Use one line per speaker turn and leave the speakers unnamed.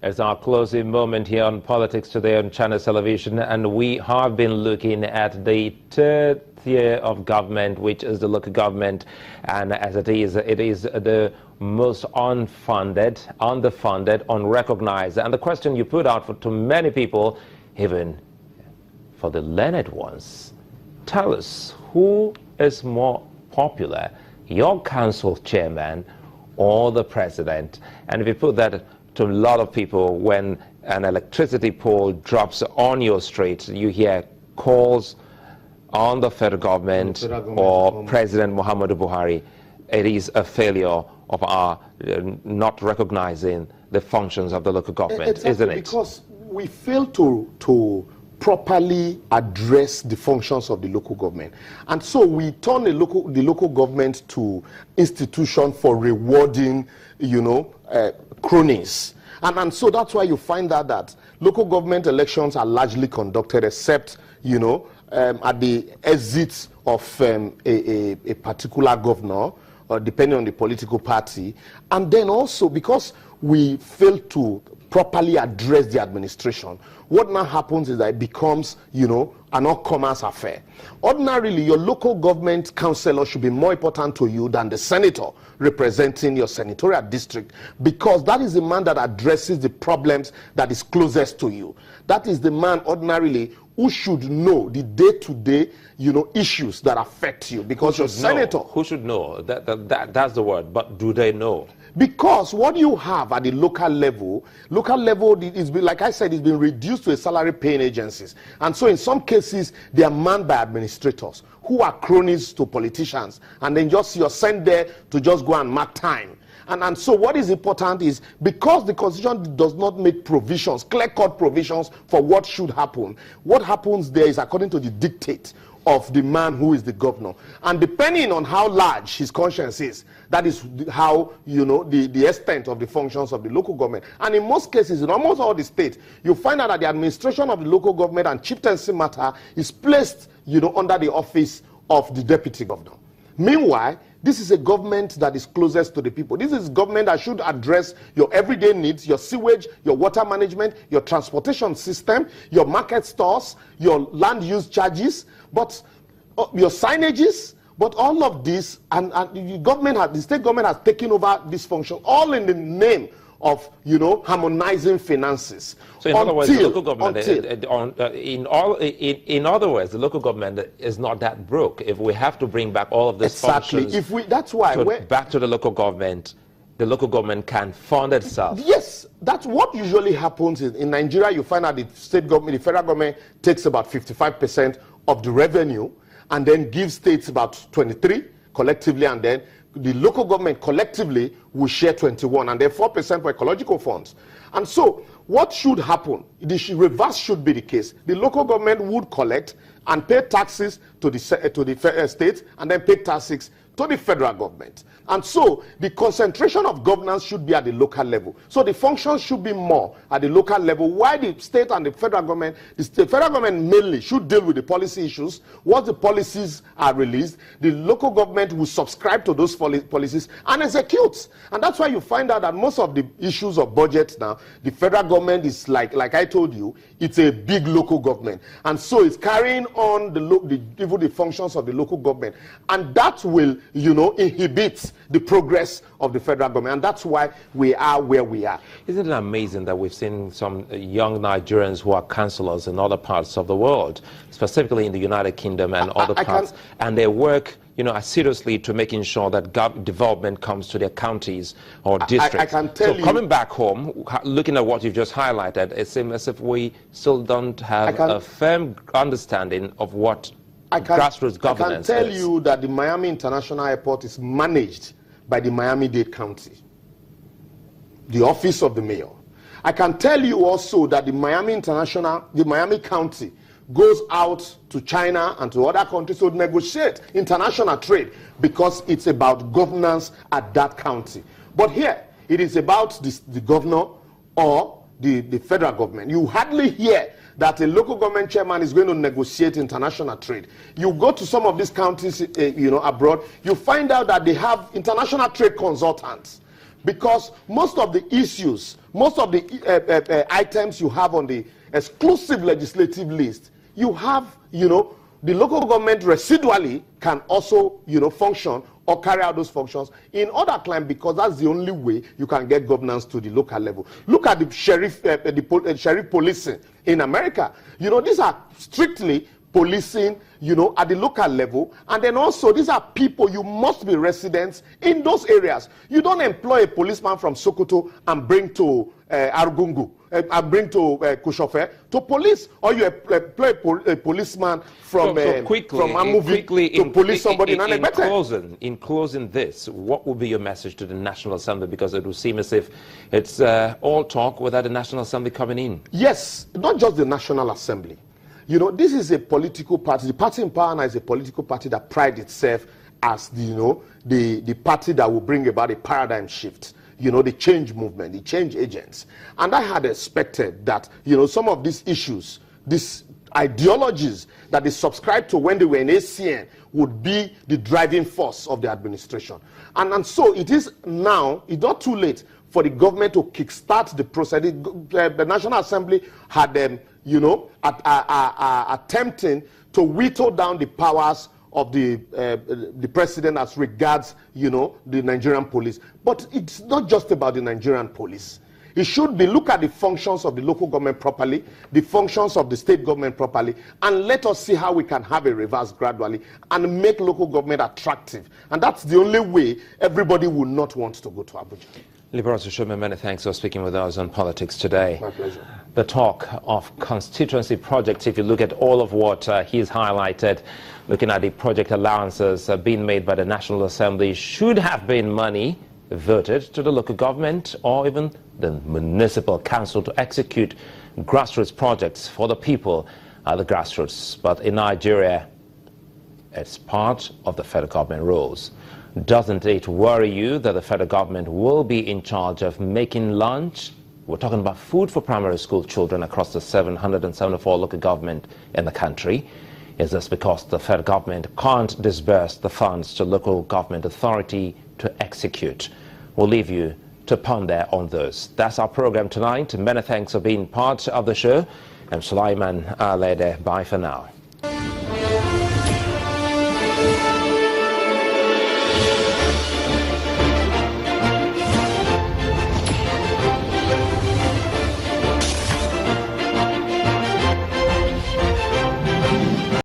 It's our closing moment here on Politics Today on Channel Television, and we have been looking at the third tier of government, which is the local government, and as it is the most underfunded, unrecognized. And the question you put out to many people, even for the learned ones, tell us, who is more popular, your council chairman or the president? And if you put that to a lot of people, when an electricity pole drops on your street, you hear calls on the federal government or President Muhammadu Buhari. It is a failure of our not recognizing the functions of the local government,
exactly,
isn't it?
Because we fail to properly address the functions of the local government. And so we turn the local government to institution for rewarding, cronies. And so that's why you find out that local government elections are largely conducted, except, at the exit of a particular governor, depending on the political party. And then also because we fail to properly address the administration, what now happens is that it becomes, an all-commerce affair. Ordinarily, your local government councillor should be more important to you than the senator representing your senatorial district, because that is the man that addresses the problems that is closest to you. That is the man ordinarily who should know the day-to-day, issues that affect you, because your senator...
Who should know? That's the word, but do they know?
Because what you have at the local level is, like I said, it's been reduced to a salary-paying agencies. And so in some cases, they are manned by administrators who are cronies to politicians. And then you're sent there to just go and mark time. And so what is important is, because the Constitution does not make provisions, clear-cut provisions for what should happen, what happens there is according to the dictate of the man who is the governor. And depending on how large his conscience is, that is how, the extent of the functions of the local government. And in most cases, in almost all the states, you find out that the administration of the local government and chieftaincy matter is placed, under the office of the deputy governor. Meanwhile, this is a government that is closest to the people. This is government that should address your everyday needs, your sewage, your water management, your transportation system, your market stores, your land use charges, but your signages. But all of this, and the state government has taken over this function, all in the name of, harmonizing finances.
So in other words, the local government, in other words, the local government is not that broke. If we have to bring back all of these functions,
that's why
back to the local government can fund itself.
Yes, that's what usually happens in Nigeria. You find out the state government, the federal government takes about 55% of the revenue, and then gives states about 23 collectively, and then the local government collectively will share 21, and then 4% for ecological funds. And so what should happen? The reverse should be the case. The local government would collect and pay taxes to the states, and then pay taxes to the federal government. And so the concentration of governance should be at the local level. So the functions should be more at the local level, while the state and the federal government, the federal government mainly should deal with the policy issues. Once the policies are released, the local government will subscribe to those policies and execute. And that's why you find out that most of the issues of budget now, the federal government is like I told you, it's a big local government. And so it's carrying on even the functions of the local government. And that will, inhibit the progress of the federal government, and that's why we are where we are.
Isn't it amazing that we've seen some young Nigerians who are councillors in other parts of the world, specifically in the United Kingdom and other parts, and they work, seriously to making sure that development comes to their counties or districts.
I can tell you,
coming back home, looking at what you've just highlighted, it seems as if we still don't have a firm understanding of what grassroots governance is.
I can tell you that the Miami International Airport is managed by the Miami-Dade County, the office of the mayor. I can tell you also that the Miami County goes out to China and to other countries to negotiate international trade, because it's about governance at that county. But here, it is about the governor or the federal government. You hardly hear that a local government chairman is going to negotiate international trade. You go to some of these counties, abroad, you find out that they have international trade consultants. because most of the issues, most of the items you have on the exclusive legislative list, you have, the local government residually can also, function or carry out those functions in other climes, because that's the only way you can get governance to the local level. Look at the sheriff policing in America. These are strictly policing, at the local level, and then also these are people, you must be residents in those areas. You don't employ a policeman from Sokoto and bring to Argungu, and bring to Kushofe to police, or you employ a policeman from Amuvi to police somebody in Anebete.
In closing this, what would be your message to the National Assembly? Because it would seem as if it's all talk without the National Assembly coming in.
Yes, not just the National Assembly. This is a political party. The party in power now is a political party that prides itself as the party that will bring about a paradigm shift. The change movement, the change agents. And I had expected that, some of these issues, these ideologies that they subscribed to when they were in ACN would be the driving force of the administration. And so it is now, it's not too late for the government to kickstart the process. The National Assembly had attempting to whittle down the powers of the president as regards, the Nigerian police. But it's not just about the Nigerian police. It should be look at the functions of the local government properly, the functions of the state government properly, and let us see how we can have a reverse gradually and make local government attractive. And that's the only way everybody will not want to go to Abuja.
Liberal Showman, many thanks for speaking with us on Politics Today.
My pleasure.
The talk of constituency projects, if you look at all of what he's highlighted, looking at the project allowances being made by the National Assembly, should have been money voted to the local government or even the municipal council to execute grassroots projects for the people at the grassroots. But in Nigeria, it's part of the federal government rules. Doesn't it worry you that the federal government will be in charge of making lunch? We're talking about food for primary school children across the 774 local government in the country. Is this because the federal government can't disburse the funds to local government authority to execute? We'll leave you to ponder on those. That's our program tonight. Many thanks for being part of the show. I'm Sulaiman Alede. Bye for now.